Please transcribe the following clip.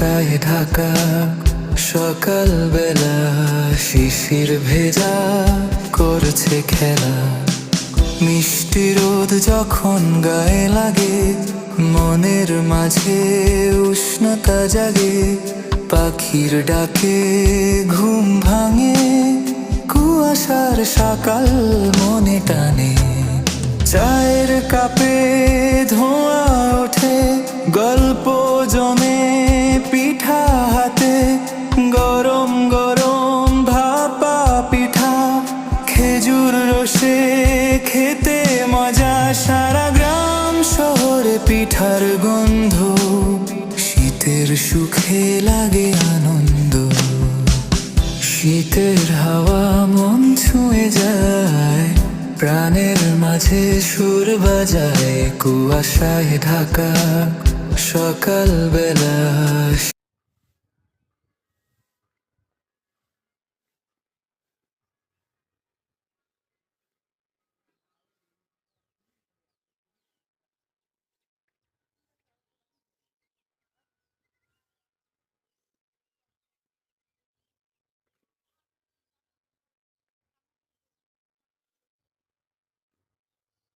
কুয়াশায় ঢাকা সকাল বেলা, শিশির ভেজা করছে খেলা। মিষ্টি রোদ যখন গায়ে লাগে, মনের মাঝে উষ্ণতা জাগে। পাখির ডাকে ঘুম ভাঙে, কুয়াশার সকাল মনে টানে। চায়ের কাপে ধোঁয়া ওঠে, গল্প জমে পিঠা হাতে। গরম গরম ভাপা পিঠা, খেজুর রসে খেতে মজা। সারা গ্রাম শহরে পিঠার গন্ধ, শীতের সুখে লাগে আনন্দ। শীতের হাওয়া মন ছুঁয়ে যায়, প্রাণের মাঝে সুর বাজায়। কুয়াশায় ঢাকা সকাল বেলা।